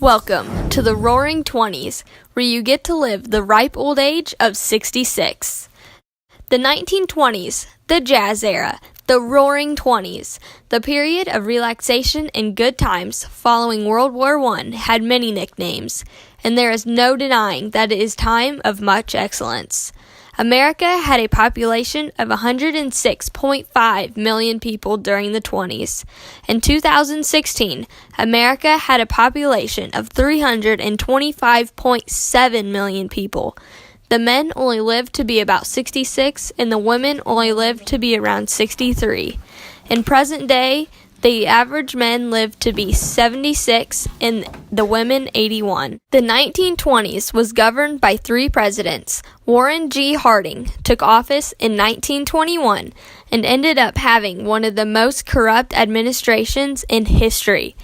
Welcome to the Roaring 20s, where you get to live the ripe old age of 66. The 1920s, the Jazz Era, the Roaring 20s, the period of relaxation and good times following World War I had many nicknames, and there is no denying that it is time of much excellence. America had a population of 106.5 million people during the 20s. In 2016, America had a population of 325.7 million people. The men only lived to be about 66, and the women only lived to be around 63. In present day, the average men lived to be 76 and the women 81. The 1920s was governed by three presidents. Warren G. Harding took office in 1921 and ended up having one of the most corrupt administrations in history.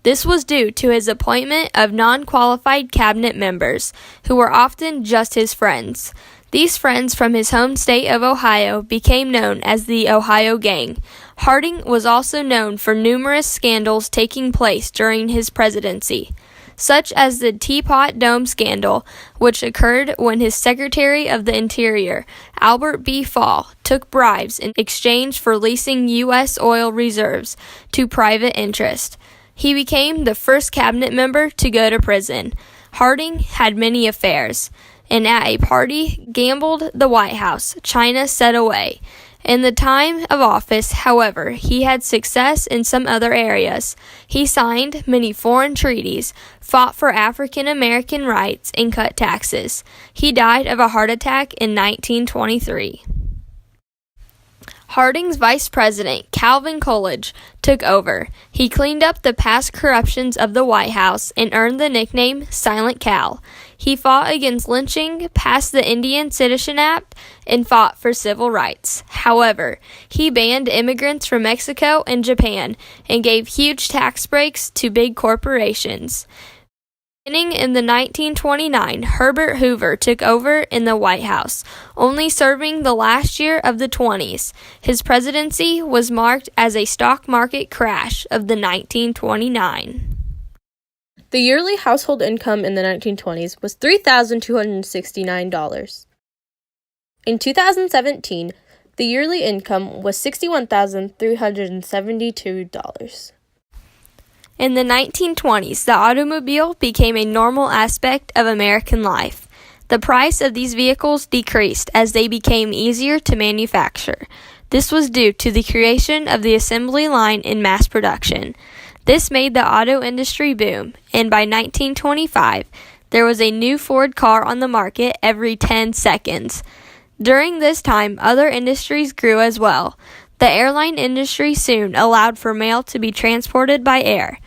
This was due to his appointment of non-qualified cabinet members, who were often just his friends. These friends from his home state of Ohio became known as the Ohio Gang. Harding was also known for numerous scandals taking place during his presidency, such as the Teapot Dome scandal, which occurred when his Secretary of the Interior, Albert B. Fall, took bribes in exchange for leasing U.S. oil reserves to private interest. He became the first cabinet member to go to prison. Harding had many affairs, and at a party gambled the White House, China said away. In the time of office, however, he had success in some other areas. He signed many foreign treaties, fought for African American rights, and cut taxes. He died of a heart attack in 1923. Harding's vice president, Calvin Coolidge, took over. He cleaned up the past corruptions of the White House and earned the nickname Silent Cal. He fought against lynching, passed the Indian Citizen Act, and fought for civil rights. However, he banned immigrants from Mexico and Japan and gave huge tax breaks to big corporations. Beginning in the 1929, Herbert Hoover took over in the White House, only serving the last year of the 20s. His presidency was marked as a stock market crash of the 1929. The yearly household income in the 1920s was $3,269. In 2017, the yearly income was $61,372. In the 1920s, the automobile became a normal aspect of American life. The price of these vehicles decreased as they became easier to manufacture. This was due to the creation of the assembly line in mass production. This made the auto industry boom, and by 1925, there was a new Ford car on the market every 10 seconds. During this time, other industries grew as well. The airline industry soon allowed for mail to be transported by air.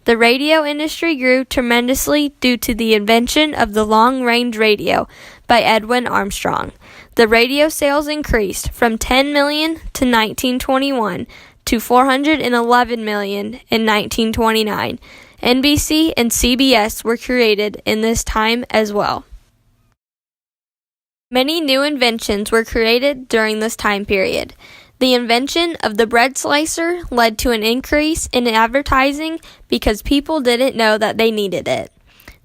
The radio industry grew tremendously due to the invention of the long-range radio by Edwin Armstrong. The radio sales increased from 10 million to 1921 to 411 million in 1929. NBC and CBS were created in this time as well. Many new inventions were created during this time period. The invention of the bread slicer led to an increase in advertising because people didn't know that they needed it.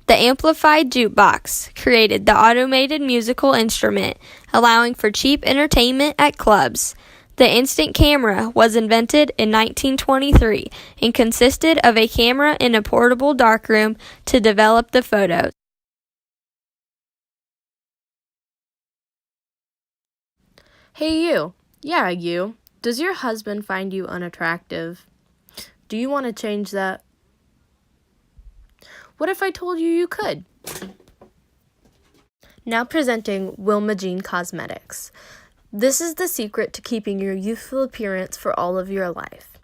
The amplified jukebox created the automated musical instrument, allowing for cheap entertainment at clubs. The The instant camera was invented in 1923 and consisted of a camera in a portable darkroom to develop the photos. Hey you. Yeah, you. Does your husband find you unattractive? Do you want to change that? What if I told you you could? Now presenting Wilma Jean Cosmetics. This is the secret to keeping your youthful appearance for all of your life.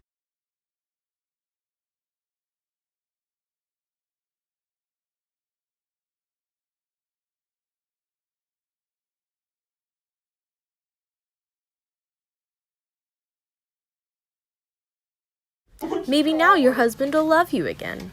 Maybe now your husband will love you again.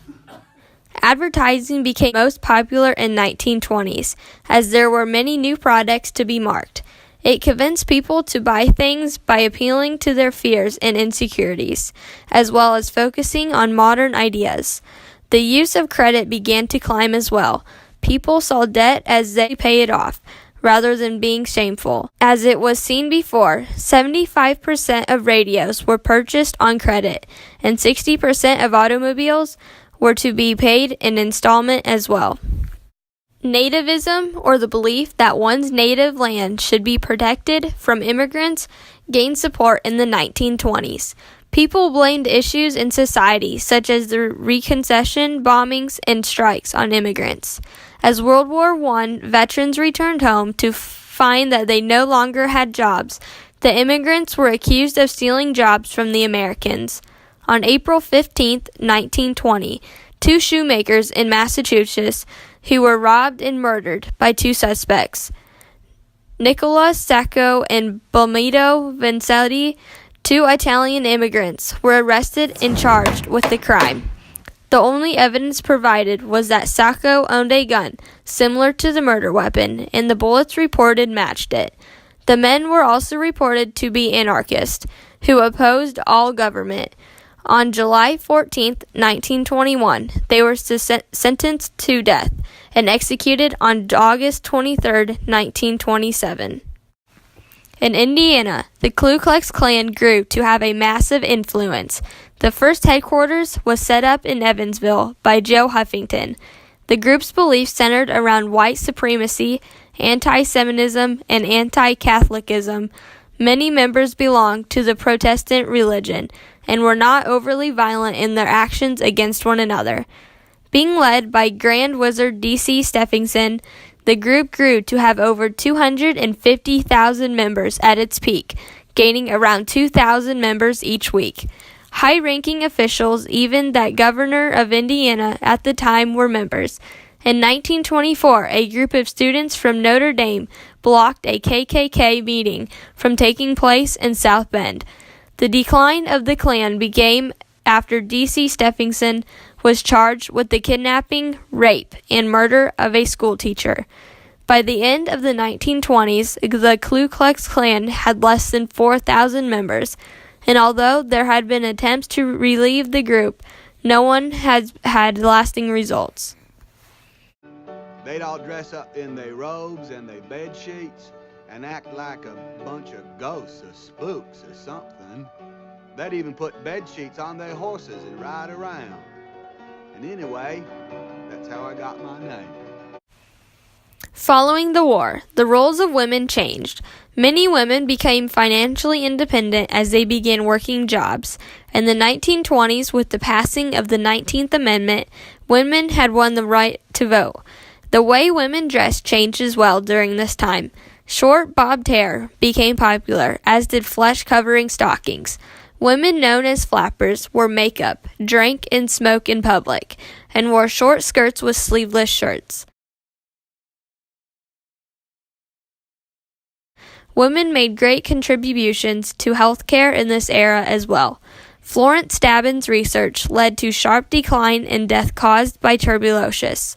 Advertising became most popular in 1920s, as there were many new products to be marked. It convinced people to buy things by appealing to their fears and insecurities, as well as focusing on modern ideas. The use of credit began to climb as well. People saw debt as they pay it off, rather than being shameful. As it was seen before, 75% of radios were purchased on credit, and 60% of automobiles were to be paid in installment as well. Nativism, or the belief that one's native land should be protected from immigrants, gained support in the 1920s. People blamed issues in society, such as the Reconstruction bombings and strikes, on immigrants. As World War I veterans returned home to find that they no longer had jobs, the immigrants were accused of stealing jobs from the Americans. On April 15, 1920, two shoemakers in Massachusetts who were robbed and murdered by two suspects, Nicola Sacco and Belmiro Vincetti, two Italian immigrants, were arrested and charged with the crime. The only evidence provided was that Sacco owned a gun similar to the murder weapon, and the bullets reported matched it. The men were also reported to be anarchists who opposed all government. On July 14, 1921, they were sentenced to death and executed on August 23, 1927. In Indiana, the Ku Klux Klan grew to have a massive influence. The first headquarters was set up in Evansville by Joe Huffington. The group's beliefs centered around white supremacy, anti-Semitism, and anti-Catholicism. Many members belonged to the Protestant religion and were not overly violent in their actions against one another. Being led by Grand Wizard D.C. Stephenson, the group grew to have over 250,000 members at its peak, gaining around 2,000 members each week. High-ranking officials, even that governor of Indiana at the time, were members. In 1924, a group of students from Notre Dame blocked a KKK meeting from taking place in South Bend. The decline of the Klan began after D.C. Stephenson was charged with the kidnapping, rape, and murder of a schoolteacher. By the end of the 1920s, the Ku Klux Klan had less than 4,000 members, and although there had been attempts to relieve the group, no one has had lasting results. They'd all dress up in their robes and their bed sheets and act like a bunch of ghosts or spooks or something. They'd even put bed sheets on their horses and ride around. And anyway, that's how I got my name. Following the war, the roles of women changed. Many women became financially independent as they began working jobs. In the 1920s, with the passing of the 19th Amendment, women had won the right to vote. The way women dressed changed as well during this time. Short bobbed hair became popular, as did flesh-covering stockings. Women known as flappers wore makeup, drank and smoked in public, and wore short skirts with sleeveless shirts. Women made great contributions to healthcare in this era as well. Florence Stabbin's research led to sharp decline in death caused by tuberculosis.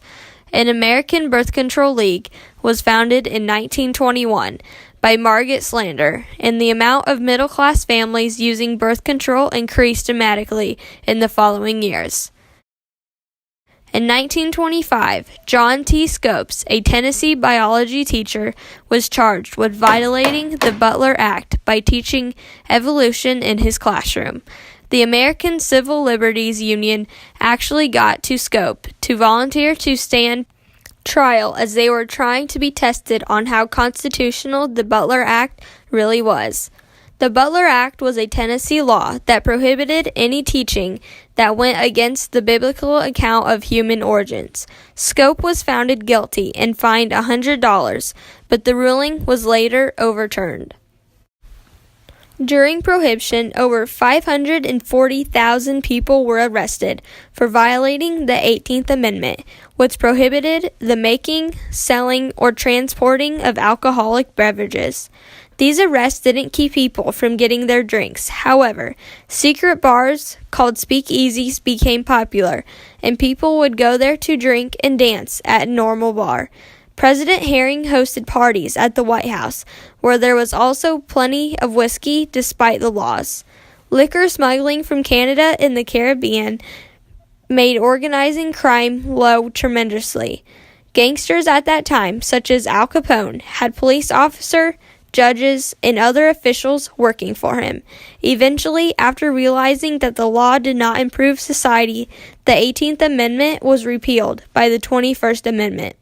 An American Birth Control League was founded in 1921 by Margaret Slander, and the amount of middle-class families using birth control increased dramatically in the following years. In 1925, John T. Scopes, a Tennessee biology teacher, was charged with violating the Butler Act by teaching evolution in his classroom. The American Civil Liberties Union actually got to Scope to volunteer to stand trial as they were trying to be tested on how constitutional the Butler Act really was. The Butler Act was a Tennessee law that prohibited any teaching that went against the biblical account of human origins. Scope was found guilty and fined $100, but the ruling was later overturned. During Prohibition, over 540,000 people were arrested for violating the 18th Amendment, which prohibited the making, selling, or transporting of alcoholic beverages. These arrests didn't keep people from getting their drinks. However, secret bars called speakeasies became popular, and people would go there to drink and dance at a normal bar. President Herring hosted parties at the White House, where there was also plenty of whiskey despite the laws. Liquor smuggling from Canada and the Caribbean made organizing crime low tremendously. Gangsters at that time, such as Al Capone, had police officers, judges, and other officials working for him. Eventually, after realizing that the law did not improve society, the 18th Amendment was repealed by the 21st Amendment.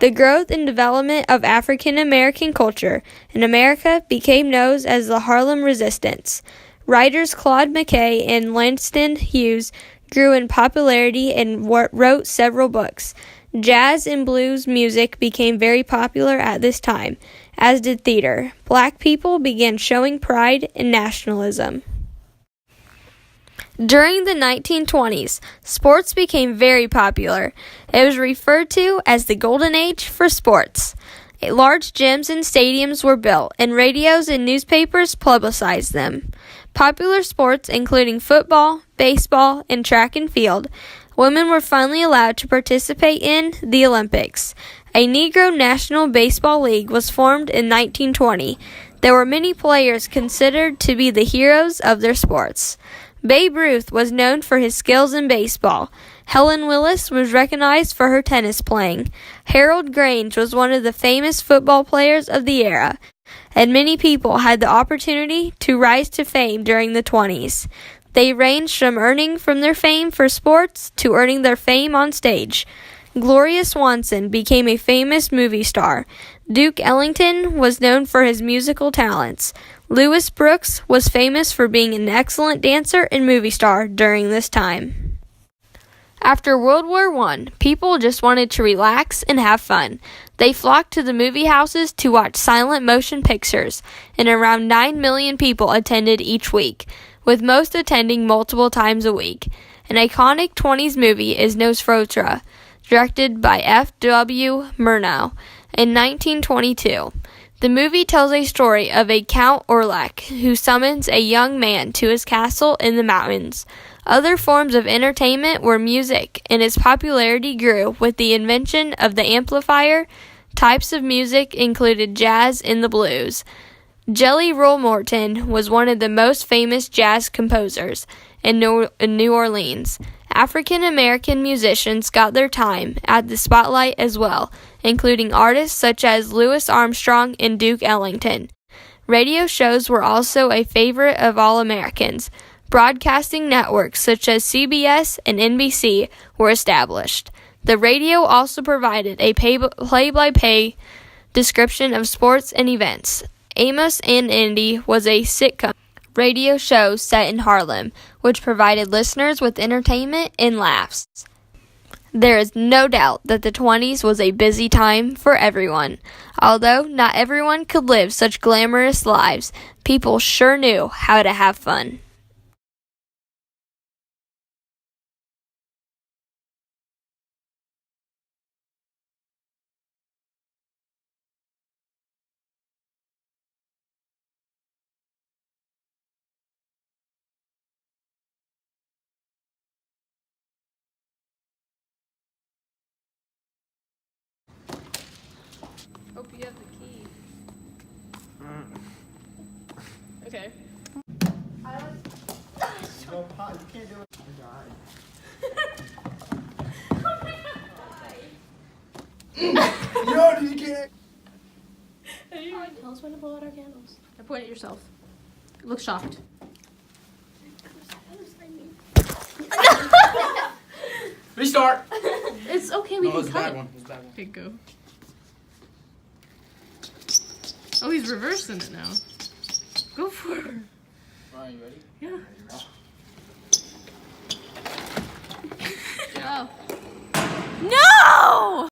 The growth and development of African American culture in America became known as the Harlem Resistance. Writers Claude McKay and Langston Hughes grew in popularity and wrote several books. Jazz and blues music became very popular at this time, as did theater. Black people began showing pride and nationalism. During the 1920s, sports became very popular. It was referred to as the Golden Age for sports. Large gyms and stadiums were built, and radios and newspapers publicized them. Popular sports including football, baseball, and track and field. Women were finally allowed to participate in the Olympics. A Negro National Baseball League was formed in 1920. There were many players considered to be the heroes of their sports. Babe Ruth was known for his skills in baseball. Helen Willis was recognized for her tennis playing. Harold Grange was one of the famous football players of the era, and many people had the opportunity to rise to fame during the 20s. They ranged from earning from their fame for sports to earning their fame on stage. Gloria Swanson became a famous movie star. Duke Ellington was known for his musical talents. Louis Brooks was famous for being an excellent dancer and movie star during this time. After World War I, people just wanted to relax and have fun. They flocked to the movie houses to watch silent motion pictures, and around 9 million people attended each week, with most attending multiple times a week. An iconic 20s movie is Nosferatu, directed by F.W. Murnau in 1922. The movie tells a story of a Count Orlok who summons a young man to his castle in the mountains. Other forms of entertainment were music, and its popularity grew with the invention of the amplifier. Types of music included jazz and the blues. Jelly Roll Morton was one of the most famous jazz composers in New Orleans. African American musicians got their time at the spotlight as well, including artists such as Louis Armstrong and Duke Ellington. Radio shows were also a favorite of all Americans. Broadcasting networks such as CBS and NBC were established. The radio also provided a play-by-play description of sports and events. Amos and Andy was a sitcom radio show set in Harlem, which provided listeners with entertainment and laughs. There is no doubt that the 20s was a busy time for everyone. Although not everyone could live such glamorous lives, people sure knew how to have fun. Hope you have the key. Okay. You can't do it. Yo, you can't. Tell us when to blow out our candles. Or point at yourself. Look shocked. Restart. It's okay, we No, can it's a cut bad it. one. It's a bad one. Okay, go. Oh, he's reversing it now. Go for it. Ryan, you ready? Yeah. Yeah. No!